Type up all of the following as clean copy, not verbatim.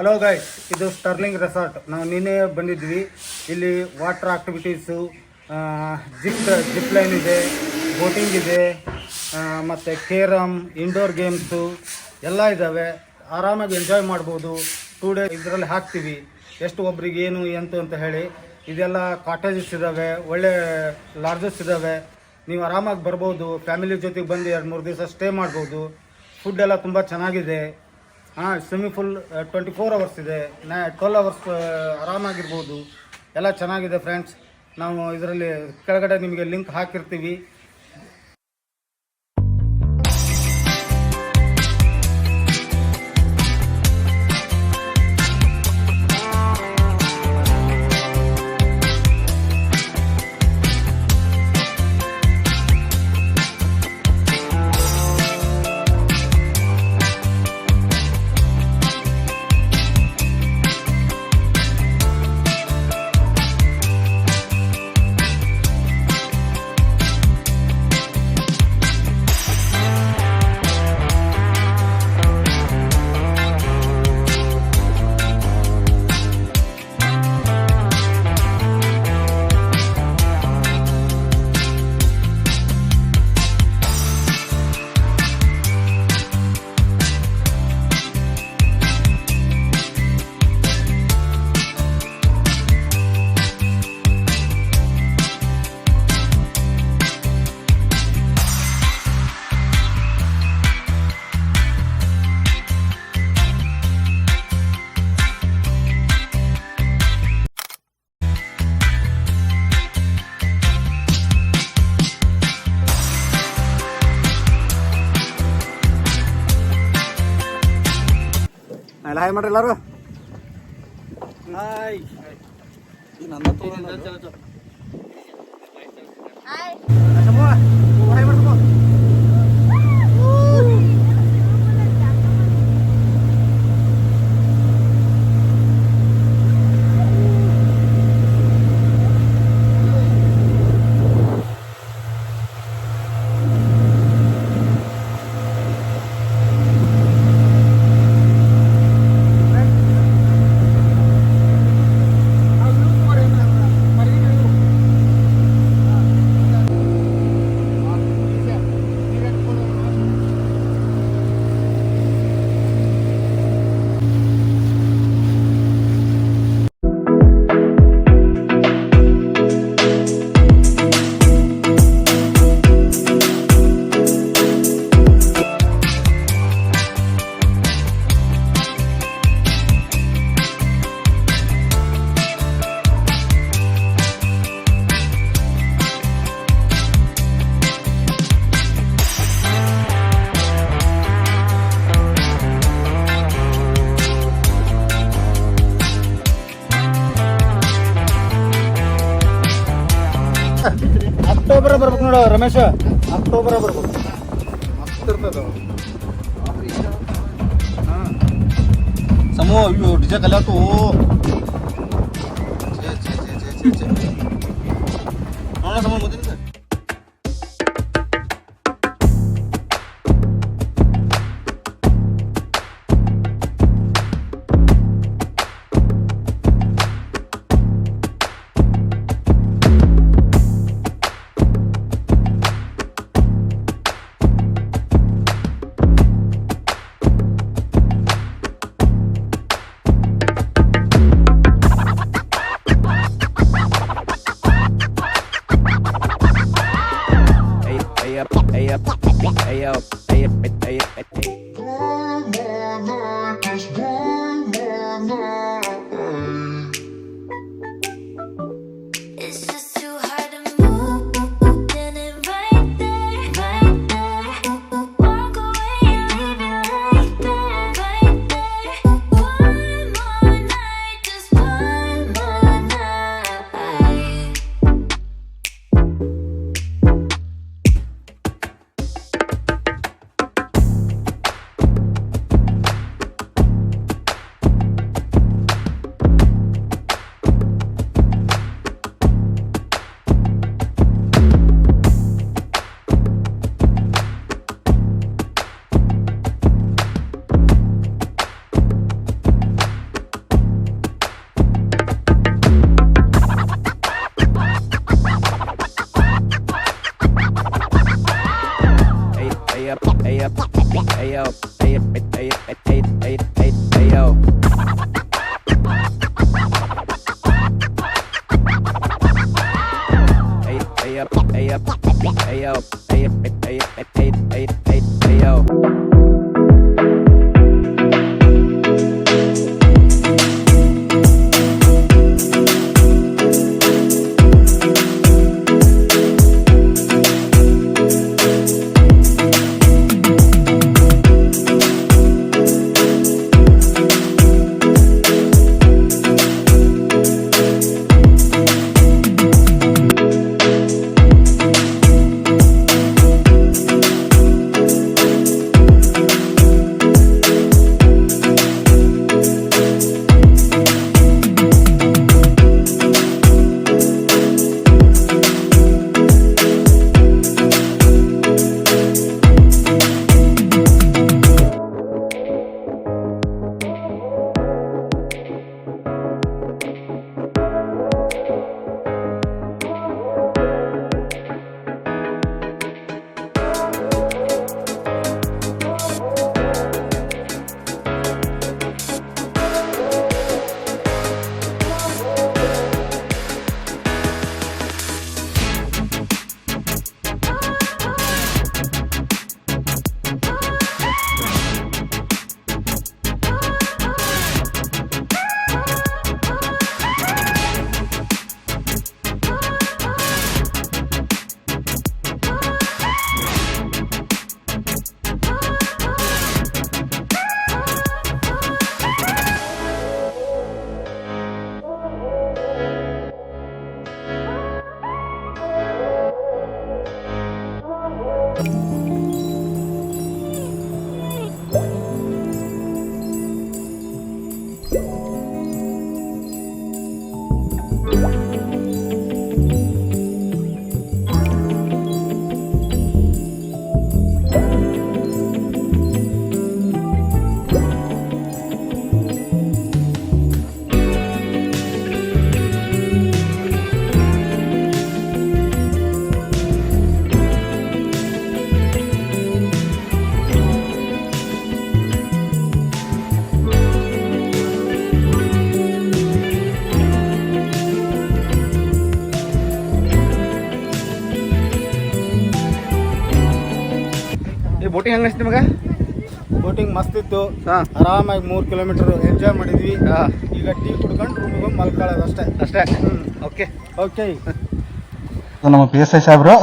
Hello guys, ಇದು sterling resort. ನಾವು ನಿನ್ನೆ ಬಂದಿದ್ವಿ. ಇಲ್ಲಿ ವಾಟರ್ ಆಕ್ಟಿವಿಟೀಸು, ಜಿಪ್ ಲೈನ್ ಇದೆ, ಬೋಟಿಂಗ್ ಇದೆ, ಮತ್ತು ಕೇರಮ್, ಇಂಡೋರ್ ಗೇಮ್ಸು ಎಲ್ಲ ಇದ್ದಾವೆ. ಆರಾಮಾಗಿ ಎಂಜಾಯ್ ಮಾಡ್ಬೋದು. 2 ಡೇ ಇದರಲ್ಲಿ ಹಾಕ್ತೀವಿ, ಎಷ್ಟು ಒಬ್ರಿಗೆ ಏನು ಎಂತು ಅಂತ ಹೇಳಿ. ಇದೆಲ್ಲ ಕಾಟೇಜಸ್ ಇದ್ದಾವೆ, ಒಳ್ಳೆ ಲಾಡ್ಜಸ್ ಇದ್ದಾವೆ. ನೀವು ಆರಾಮಾಗಿ ಬರ್ಬೋದು. ಫ್ಯಾಮಿಲಿ ಜೊತೆಗೆ ಬಂದು 2-3 ದಿವಸ ಸ್ಟೇ ಮಾಡ್ಬೋದು. ಫುಡ್ ಎಲ್ಲ ತುಂಬ ಚೆನ್ನಾಗಿದೆ. ಸ್ವಿಮ್ಮಿಂಗ್ ಪೂಲ್ 24 ಅವರ್ಸ್ ಇದೆ, 12 ಅವರ್ಸ್ ಆರಾಮಾಗಿರ್ಬೋದು. ಎಲ್ಲ ಚೆನ್ನಾಗಿದೆ ಫ್ರೆಂಡ್ಸ್. ನಾವು ಇದರಲ್ಲಿ ಕೆಳಗಡೆ ನಿಮಗೆ ಲಿಂಕ್ ಹಾಕಿರ್ತೀವಿ. ಹಾಯ್ ಮಾಡ್ರಿ ಎಲ್ಲರೂ. ಹಾಯ್ ಅಕ್ಟೋಬರ್ ಬರ್ಬೇಕು ನೋಡು ರಮೇಶ, ಅಕ್ಟೋಬರ್ ಬರ್ಬೇಕು. ಮಸ್ತ್ ಇರ್ತದ ಸಮೂಹ. ಅಯ್ಯೋ ಡಿಜೆ ಕಲ್ಯಾತು. ನೋಡ ಸಮೂಹ ಮುಂದಿನ Ayo, ayo, ayo, ayo, ayo, ayo. Ayo, ayo, ayo, ayo, ayo, ayo, ayo. Boating ಹೆಂಗೈತಿ ನಿಮಗೆ? ಬೋಟಿಂಗ್ ಮಸ್ತ್ ಇತ್ತು. ಹಾಂ, ಆರಾಮಾಗಿ 3 ಕಿಲೋಮೀಟರ್ ಎಂಜಾಯ್ ಮಾಡಿದ್ವಿ. ಹಾಂ, ಈಗ ಟೀ ಕುಡ್ಕೊಂಡು ರೂಮಿಗೆ ಹೋಗಿ ಮಲ್ಕೊಳ್ಳೋದು ಅಷ್ಟೇ. ಅಷ್ಟೇ. Okay okay. ನಮ್ಮ ಪಿ ಎಸ್ ಐ ಸಾಹೇಬ್ರು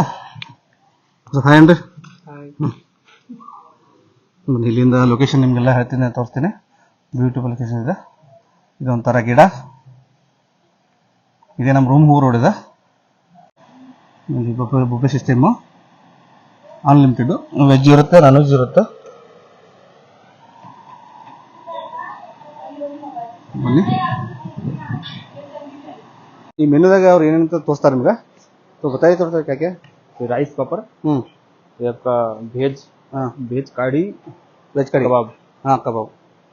ಹಾಯ್ ಅನ್ರಿ. ಇಲ್ಲಿಂದ ಲೊಕೇಶನ್ ನಿಮಗೆಲ್ಲ ಹೇಳ್ತೀನಿ, ತೋರಿಸ್ತೀನಿ. ಬ್ಯೂಟಿಫುಲ್ ಲೊಕೇಶನ್ ಇದೆ. ಇದೊಂಥರ ಗಿಡ ಇದೆ. ನಮ್ಮ ರೂಮ್ ಹೂ ರೋಡ್ ಇದೆ. ಬುಫೆ ಸಿಸ್ಟಮು ಅನ್ಲಿಮಿಟೆಡ್. ವೆಜ್ ಇರುತ್ತೆ, ನಾನ್ ವೆಜ್ ಇರುತ್ತೆ. ಬನ್ನಿ. ಈ ಮೆನುದಾಗ ಅವ್ರು ಏನೇನಂತ ತೋರಿಸ್ತಾರೆ ನಿಮ್ಗೆ? तो बताइए थोड़ा क्या क्या? राइस पापड़, ये आपका भेज, हाँ, भेज कढ़ी, वेज कड़ी, कबाब, हाँ कबाब,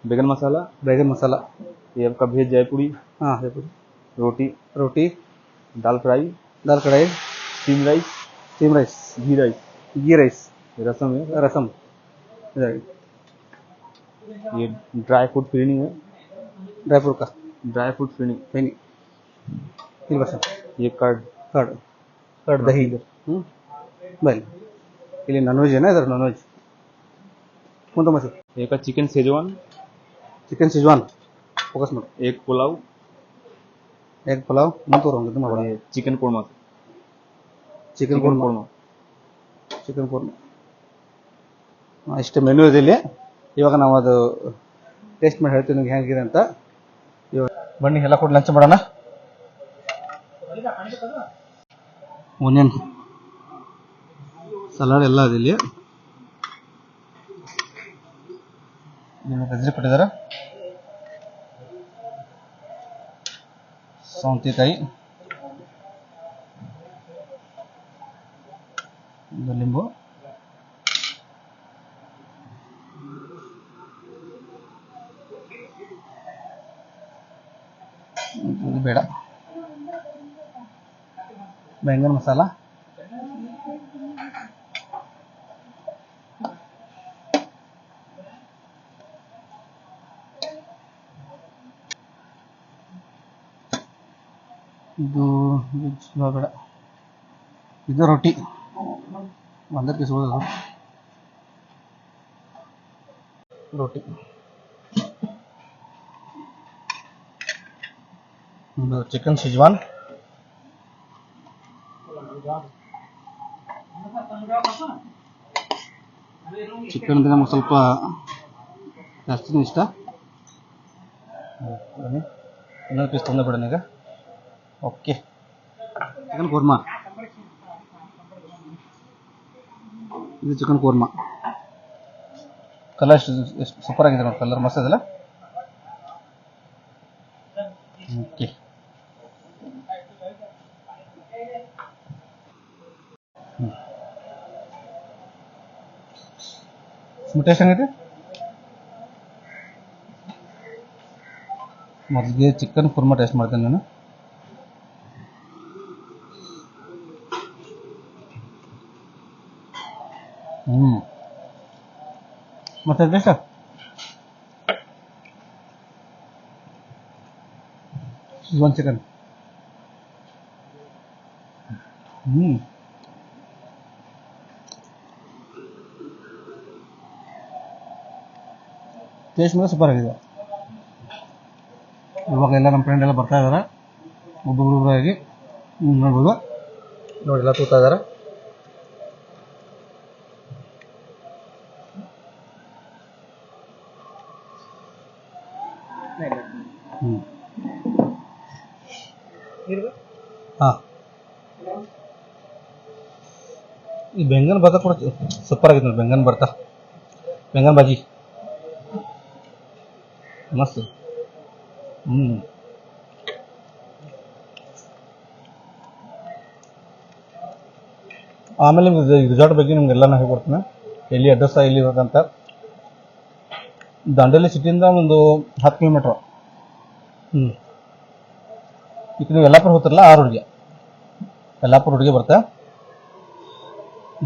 बैगन मसाला, बैगन मसाला, ये आपका भेज जयपुरी, हाँ रोटी, रोटी, दाल फ्राई, दाल कढ़ाई, स्टीम राइस, घी राइस, रसम है, रसम, ये ड्राई फ्रूट फिनिंग है, ड्राई फ्रूट का ड्राई फ्रूट फिनिंग, ये कर्ड, कर्ड दही. ಬೈ ಇಲ್ಲಿ ನಾನ್ ವೆಜ್ ಏನಾ? ಇದ್ರ ನಾನ್ ವೆಜ್ ಮುಂದೆ ಮಸಿ एक का चिकन सेजवान, ಚಿಕನ್ ಸಿಜ್ವಾನ್ ಫೋಕಸ್ ಮಾಡು. एक पुलाव, ಎಗ್ ಪಲಾವ್ ಮುಂತೂರು ಇದು ಮಾಡೋಣ. ये चिकन कोरमा, ಚಿಕನ್ ಕೋರ್ಮಾ, ಚಿಕನ್ ಕೋರ್ಮಾ ಇಷ್ಟು ಮೆನು ಇದೆ ಇಲ್ಲಿ. ಇವಾಗ ನಾವು ಅದು ಟೇಸ್ಟ್ ಮಾಡಿ ಹೇಳ್ತೀವಿ ನಿಮ್ಗೆ ಹೇಗಿದೆ ಅಂತ. ಇವಾಗ ಬನ್ನಿ ಎಲ್ಲ ಕೊಟ್ಟು ಲಂಚ್ ಮಾಡೋಣ. ಓನಿಯನ್ ಸಲಾಡ್ ಎಲ್ಲ ಇದೆ ಇಲ್ಲಿ. ಗಜರಿ ಕೊಟ್ಟಿದ್ದಾರೆ, ಸೌಂತಿಕಾಯಿ, ಲಿಂಬು, ಬೇಡ, बैंगन मसाला, ಇದು ಬೇಡ, ಇದು ರೊಟ್ಟಿ ಒಂದೇ ಪೀಸ್ ಹೋದ ರೊಟ್ಟಿ. ಇದು ಚಿಕನ್ ಶಿಜ್ವಾನ್, ಚಿಕನ್ ಅಂದ್ರೆ ನಮ್ಗೆ ಸ್ವಲ್ಪ ಜಾಸ್ತಿನೇ ಇಷ್ಟ. ಇನ್ನೊಂದು ಪೀಸ್ ತೊಂದರೆ ಬಿಡೋಣ ಈಗ. ಓಕೆ, ಚಿಕನ್ ಕೋರ್ಮಾ, ಇದು ಚಿಕನ್ ಕೋರ್ಮಾ. ಕಲರ್ ಎಷ್ಟು ಸೂಪರ್ ಆಗಿದೆ ನೋಡಿ, ಕಲರ್ ಮಸ್ತ್ ಅದಲ್ಲ. ಓಕೆ, ಟೇಸ್ಟ್ ಹೆಂಗೈತೆ? ಮೊದಲಿಗೆ ಚಿಕನ್ ಕುರ್ಮಾ ಟೇಸ್ಟ್ ಮಾಡ್ತೇನೆ ನಾನು. ಮತ್ತೆ ಟೇಸ್ಟ್ ಶಿಜ್ವಾನ್ ಚಿಕನ್. ಟೇಸ್ಟ್ ಮೇಲೆ ಸೂಪರ್ ಆಗಿದೆ. ಇವಾಗ ಎಲ್ಲ ನಮ್ಮ ಫ್ರೆಂಡ್ ಎಲ್ಲ ಬರ್ತಾ ಇದ್ದಾರೆ, ಒಬ್ಬೊಬ್ಬರಾಗಿ ನೋಡ್ಬೋದು. ನೋಡಿ ಎಲ್ಲ ತೂತಾ ಇದ್ದಾರೆ. ಹಾಂ, ಈ ಬೆಂಗನ್ ಭರ್ತಾ ಕೂಡ ಸೂಪರ್ ಆಗಿದೆ ನೋಡಿ. ಬೆಂಗನ್ ಭರ್ತಾ, ಬೆಂಗನ್ ಭಾಜಿ ಮಸ್ತ್. ಆಮೇಲೆ ನಿಮ್ಗೆ ರಿಸಾರ್ಟ್ ಬಗ್ಗೆ ನಿಮ್ಗೆಲ್ಲ ನಾನು ಹೇಳ್ಕೊಡ್ತೀನಿ, ಎಲ್ಲಿ ಅಡ್ರೆಸ್ ಎಲ್ಲಿ ಇರೋದಂತ. ದಾಂಡೇಲಿ ಸಿಟಿಯಿಂದ ಒಂದು 10 ಕಿಲೋಮೀಟ್ರ್. ಈಗ ನೀವು ಯಲ್ಲಾಪುರ ಹೋಗ್ತಿರಲ್ಲ, ಆ ರೋಡ್ಗೆ, ಯಲ್ಲಾಪುರ ರೋಡ್ಗೆ ಬರ್ತಾ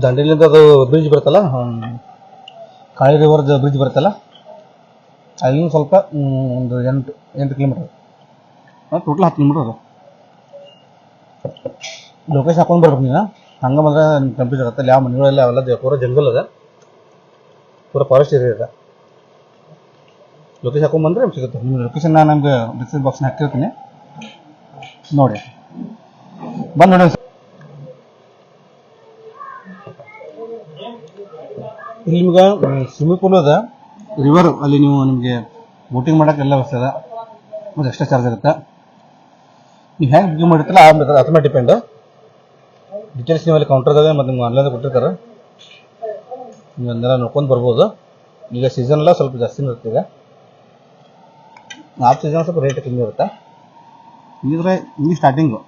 ದಾಂಡೇಲಿಂದ ಅದು ಬ್ರಿಡ್ಜ್ ಬರುತ್ತಲ್ಲ, ಕಾಳಿ ರಿವರ್ ಬ್ರಿಡ್ಜ್ ಬರುತ್ತಲ್ಲ, ಅಲ್ಲಿಂದ ಸ್ವಲ್ಪ ಒಂದು 8 ಕಿಲೋಮೀಟ್ರ್, ಟೋಟಲ್ 10 ಕಿಲೋಮೀಟ್ರ್ ಅದು. ಲೊಕೇಶನ್ ಹಾಕೊಂಡು ಬರ್ಬೇಕು ನೀನು, ಹಂಗೆ ಬಂದರೆ ನಿಮ್ಗೆ ಕನ್ಫ್ಯೂಸ್ ಆಗುತ್ತೆ. ಅಲ್ಲಿ ಯಾವ ಮನೆಗಳೆಲ್ಲ ಅವೆಲ್ಲ ಪೂರ ಜಂಗಲ್ ಅದ, ಪೂರ ಫಾರೆಸ್ಟ್ ಏರಿಯಾ ಇದೆ. ಲೊಕೇಶನ್ ಹಾಕೊಂಡು ಬಂದರೆ ನಿಮ್ಗೆ ಸಿಗುತ್ತೆ. ನಿಮ್ಮ ಲೊಕೇಶನ್ ನಾನು ನಮ್ಗೆ ಡಿಸ್ಕ್ರಿಪ್ಷನ್ ಬಾಕ್ಸ್ನ ಹಾಕಿರ್ತೀನಿ, ನೋಡಿ ಬಂದು ನೋಡಿ. ಇಲ್ಲಿ ನಿಮ್ಗೆ ಸ್ವಿಮ್ಮಿಂಗ್ ಪೂಲ್ ಅದ, ರಿವರ್, ಅಲ್ಲಿ ನೀವು ನಿಮಗೆ ಬೋಟಿಂಗ್ ಮಾಡೋಕ್ಕೆ ಎಲ್ಲ ವ್ಯವಸ್ಥೆ ಅದ, ಮತ್ತು ಎಕ್ಸ್ಟ್ರಾ ಚಾರ್ಜ್ ಇರುತ್ತೆ. ನೀವು ಹೆಂಗೆ ಬುಕಿಂಗ್ ಮಾಡಿರ್ತೀರ ಅದ್ರ ಮೇಲೆ ಡಿಪೆಂಡ್. ಡೀಟೇಲ್ಸ್ ನೀವು ಅಲ್ಲಿ ಕೌಂಟರ್ದಾಗ ಮತ್ತು ನಿಮ್ಗೆ ಆನ್ಲೈನ್ ಕೊಟ್ಟಿರ್ತಾರೆ, ನೀವು ಅದನ್ನೆಲ್ಲ ನೋಡ್ಕೊಂಡು ಬರ್ಬೋದು. ಈಗ ಸೀಸನ್ ಎಲ್ಲ ಸ್ವಲ್ಪ ಜಾಸ್ತಿನೇ ಇರುತ್ತೆ. ಈಗ ಆಫ್ ಸೀಸನ್ ಸ್ವಲ್ಪ ರೇಟ್ ಕಮ್ಮಿ ಇರುತ್ತೆ. ಇದ್ರೆ ಇಲ್ಲಿ starting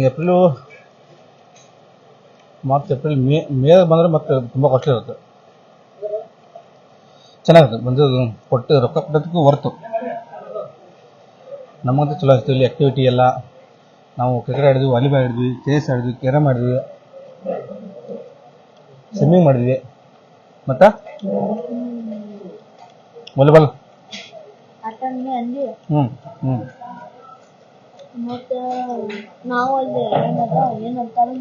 April, March, April, May ಬಂದರೆ ಮತ್ತೆ ತುಂಬ ಕಾಸ್ಟ್ಲಿ ಇರುತ್ತೆ. ಚೆನ್ನಾಗಿರುತ್ತೆ, ಬಂದು ಕೊಟ್ಟು ರೊಕ್ಕ ಕೊಟ್ಟೋದಕ್ಕೂ ಹೊರ್ತು. ನಮಗಂತೂ ಚಲೋ ಅನಿಸ್ತು ಇಲ್ಲಿ ಆ್ಯಕ್ಟಿವಿಟಿ ಎಲ್ಲ. ನಾವು ಕ್ರಿಕೆಟ್ ಆಡಿದ್ವಿ, ವಾಲಿಬಾಲ್ ಆಡಿದ್ವಿ, ಚೆಸ್ ಆಡಿದ್ವಿ, ಕ್ಯಾರಮ್ ಆಡಿದ್ವಿ, ಸ್ವಿಮ್ಮಿಂಗ್ ಮಾಡಿದ್ವಿ, ಮತ್ತು ವಾಲಿಬಾಲ್. ಮತ್ತೆ ನಾವು ಅಲ್ಲಿ ಏನಂತಾರೆ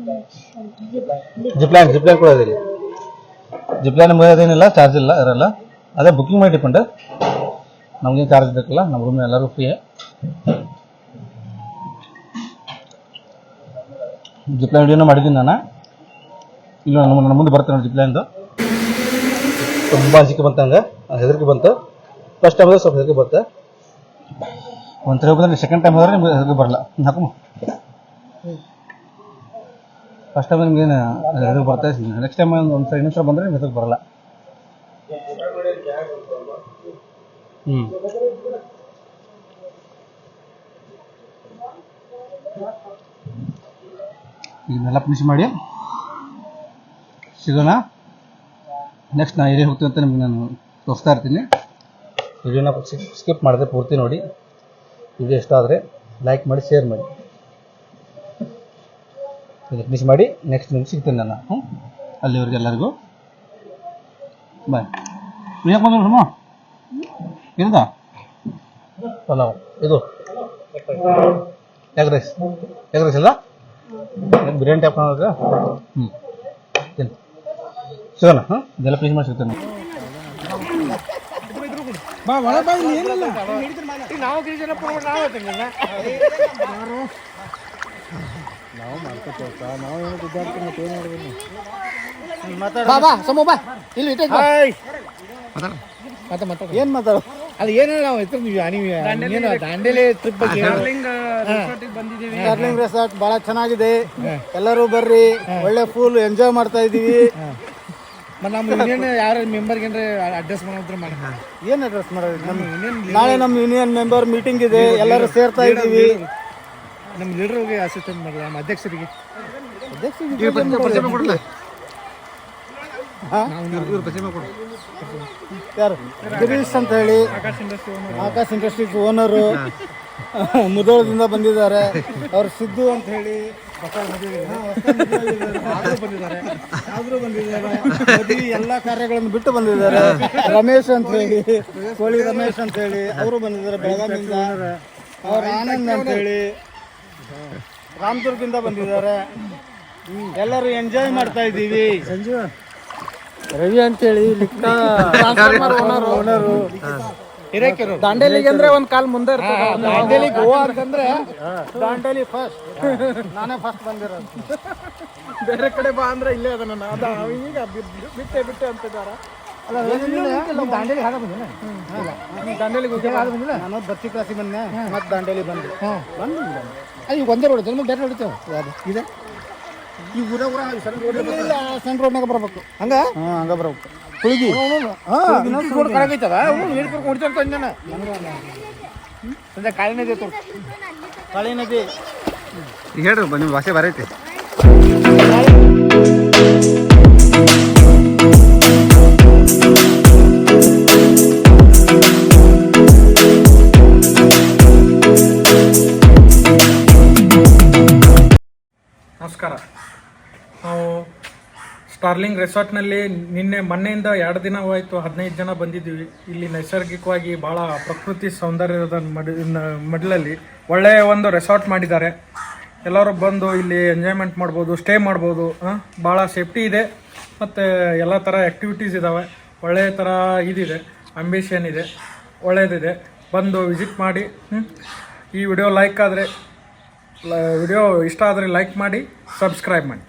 ಜಿಪ್ಲೈನ್ ಕೂಡ ಇದೆ ಇಲ್ಲಿ. ಜಿಪ್ಲೈನ್ ಅದೇನಿಲ್ಲ, ಚಾರ್ಜ್ ಇಲ್ಲ, ಇರಲ್ಲ. ಅದೇ ಬುಕಿಂಗ್ ಮಾಡಿ ಡಿಪೆಂಡ್, ನಮಗೇನು ಚಾರ್ಜ್ ಬೇಕಲ್ಲ. ನಮ್ಮ ರೂಮ್ ಎಲ್ಲರೂ ಫ್ರೀ. ಜಿಪ್ಲೈನ್ ವಿಡಿಯೋನ ಮಾಡಿದ್ದೀನಿ ನಾನು. ಇಲ್ಲ ನನ್ನ ಮುಂದೆ ಬರ್ತೇನೆ ನೋಡಿ ಜಿಪ್ಲೈನ್ದು. ತುಂಬ ಅಂಜಿಕೆ ಬಂತ, ಹಂಗೆ ಹೆದರಿಕೆ ಬಂತು. ಫಸ್ಟ್ ಟೈಮ್ ಹೋದ್ರೆ ಸ್ವಲ್ಪ ಹೆದರಿಕೆ ಬರುತ್ತೆ, ಒಂಥರ ಬಂದರೆ. ಸೆಕೆಂಡ್ ಟೈಮ್ ಹೋದ್ರೆ ನಿಮ್ಗೆ ಹೆದರಿಕೆ ಬರಲ್ಲ. ಹಾಕು, ಫಸ್ಟ್ ಟೈಮ್ ನಿಮ್ಗೇನು ಹೆದರಿಕೆ ಬರ್ತಾ, ನೆಕ್ಸ್ಟ್ ಟೈಮ್ ಒಂದು ಇನ್ನೊಂದು ಸಲ ಬಂದರೆ ನಿಮ್ಗೆ ಹೆದರಿಕೆ ಬರಲ್ಲ. ಇದನ್ನೆಲ್ಲ ಫಿನಿಶ್ ಮಾಡಿ ಸಿಗೋಣ. ನೆಕ್ಸ್ಟ್ ನಾನು ಏರಿಯಾ ಹೋಗ್ತೀವಿ ಅಂತ ನಿಮ್ಗೆ ನಾನು ತೋರಿಸ್ತಾ ಇರ್ತೀನಿ. ವಿಡಿಯೋನ ಸ್ಕಿಪ್ ಮಾಡಿದ್ರೆ ಪೂರ್ತಿ ನೋಡಿ. ವಿಡಿಯೋ ಇಷ್ಟ ಆದರೆ ಲೈಕ್ ಮಾಡಿ, ಶೇರ್ ಮಾಡಿ. ಇದು ಫಿನಿಶ್ ಮಾಡಿ ನೆಕ್ಸ್ಟ್ ನಿಮ್ಗೆ ಸಿಗ್ತೀನಿ ನಾನು. ಅಲ್ಲಿವರೆಗೆ ಎಲ್ಲರಿಗೂ ಬಾಯ್. ಯಾಕೆ ಬಂದ್ರು ಏನದ ಪಲಾವ್ ಇದು ಎಗ್ ರೈಸ್ ಇಲ್ಲ ಬಿರಿಯಾನಿ ಟೈಪ್ ಕಾಣೋದು ತಿನ್ನು ಸಿಗೋಣ ಇದೆಲ್ಲ ಪ್ಲೀಸ್ ಮಾಡಿ ಸಿಗ್ತೇನೆ ಏನ್ ಮಾತಾಡೋ ಅದು ಏನು ನಾವು ದಾಂಡೇಲಿ ಟ್ರಿಪ್ ಬಗ್ಗೆ ಸ್ಟಾರ್ಲಿಂಗ್ ರೆಸಾರ್ಟ್ ಬಹಳ ಚೆನ್ನಾಗಿದೆ, ಎಲ್ಲರೂ ಬರ್ರಿ, ಒಳ್ಳೆ ಫುಲ್ ಎಂಜಾಯ್ ಮಾಡ್ತಾ ಇದೀವಿ. ಮತ್ತು ನಮ್ಮ ಯೂನಿಯನ್ ಯಾರು ಮೆಂಬರ್ಗೆ ಅಡ್ರೆಸ್ ಮಾಡೋದ್ರ ಮಾಡಿ ಏನ್ ಅಡ್ರೆಸ್ ಮಾಡೋದು? ನಾಳೆ ನಮ್ಮ ಯೂನಿಯನ್ ಮೆಂಬರ್ ಮೀಟಿಂಗ್ ಇದೆ, ಎಲ್ಲರೂ ಸೇರ್ತಾ ಇದೀವಿ. ನಮ್ಮ ಲೀಡರ್ಗೆ ಅಸಿಸ್ಟೆಂಟ್ ಮಾಡಲ್ಲ, ನಮ್ಮ ಅಧ್ಯಕ್ಷರಿಗೆ ಯಾರು ಗಿರೀಶ್ ಅಂತ ಹೇಳಿ ಆಕಾಶ್ ಇಂಡಸ್ಟ್ರೀಸ್ ಓನರು ಮುದೋಳದಿಂದ ಬಂದಿದ್ದಾರೆ. ಅವ್ರು ಸಿದ್ದು ಅಂತ ಹೇಳಿ ಆದ್ರೂ ಬಂದಿದ್ದಾರೆ. ಮದುವೆ ಎಲ್ಲ ಕಾರ್ಯಗಳನ್ನು ಬಿಟ್ಟು ಬಂದಿದ್ದಾರೆ. ರಮೇಶ್ ಅಂತ ಹೇಳಿ, ಕೋಳಿ ರಮೇಶ್ ಅಂತ ಹೇಳಿ ಅವರು ಬಂದಿದ್ದಾರೆ ಬೆಳಗಾವಿಯಿಂದ. ಅವ್ರ ಆನಂದ್ ಅಂತ ಹೇಳಿ ರಾಮದುರ್ಗದಿಂದ ಬಂದಿದ್ದಾರೆ. ಎಲ್ಲರೂ ಎಂಜಾಯ್ ಮಾಡ್ತಾ ಇದ್ದೀವಿ. ರವಿ ಅಂತೇಳಿ ಓನರು ಹಿರೇಕೆರು ದಾಂಡೇಲಿಗೆ ಅಂದ್ರೆ ಒಂದ್ ಕಾಲ್ ಮುಂದೆ ಇರ್ತದೆ. ದಾಂಡೇಲಿ ಗೋವಾ ಅಂತಂದ್ರೆ ದಾಂಡೇಲಿ ಫಸ್ಟ್, ನಾನೇ ಫಸ್ಟ್ ಬಂದಿರೋದು. ಬೇರೆ ಕಡೆ ಬಾ ಅಂದ್ರೆ ಇಲ್ಲೇ ಅದ ನಾನು ಈಗ ಬಿಟ್ಟೆ ಅಂತಿದ್ದಾರೆ. ದಾಂಡೇಲಿ ಹಾಗೆ ಬಂದಿಲ್ಲ, ದಾಂಡೇಲಿಗೆ ಹೋಗಿ ನಾನು ಬತ್ತಿ ಕ್ಲಾಸಿಗೆ ಬಂದೆ, ಮತ್ತೆ ದಾಂಡೇಲಿ ಬಂದೆ. ಅದು ಈಗ ಒಂದೇ ರೋಡ್ ಜನ್ಮ ಬೇರೆ ನೋಡ್ತೇವೆ ಇದೆ ಈ ಸಣ್ಣ ರೋಡ್ನಾಗ ಬರ್ಬೇಕು. ಹಂಗ ಹಂಗ ಬರ್ಬೇಕು. ಕುಳಿಗಿ ಕಳಗೈತದ ಹೊಡಿತಂತ ಅಂಜನ ಕಾಳಿ ನದಿ ತೋರ್ ಕಾಳಿ ನದಿ ಹೇಳ್ರಿ ನಿಮ್ಮ ಭಾಷೆ ಬರೈತಿ. ನಮಸ್ಕಾರ. ನಾವು ಸ್ಟಾರ್ಲಿಂಗ್ ರೆಸಾರ್ಟ್ನಲ್ಲಿ ಮೊನ್ನೆಯಿಂದ 2 ದಿನವಾಯಿತು, 15 ಜನ ಬಂದಿದ್ದೀವಿ. ಇಲ್ಲಿ ನೈಸರ್ಗಿಕವಾಗಿ ಭಾಳ ಪ್ರಕೃತಿ ಸೌಂದರ್ಯದ ಮಡ್ಲಲ್ಲಿ ಒಳ್ಳೆಯ ಒಂದು ರೆಸಾರ್ಟ್ ಮಾಡಿದ್ದಾರೆ. ಎಲ್ಲರೂ ಬಂದು ಇಲ್ಲಿ ಎಂಜಾಯ್ಮೆಂಟ್ ಮಾಡ್ಬೋದು, ಸ್ಟೇ ಮಾಡ್ಬೋದು. ಭಾಳ ಸೇಫ್ಟಿ ಇದೆ ಮತ್ತು ಎಲ್ಲ ಥರ ಆ್ಯಕ್ಟಿವಿಟೀಸ್ ಇದ್ದಾವೆ. ಒಳ್ಳೆಯ ಥರ ಇದಿದೆ, ಅಂಬಿಷನ್ ಇದೆ, ಒಳ್ಳೆಯದಿದೆ. ಬಂದು ವಿಸಿಟ್ ಮಾಡಿ. ಈ ವಿಡಿಯೋ ಇಷ್ಟ ಆದರೆ ಲೈಕ್ ಮಾಡಿ, ಸಬ್ಸ್ಕ್ರೈಬ್ ಮಾಡಿ.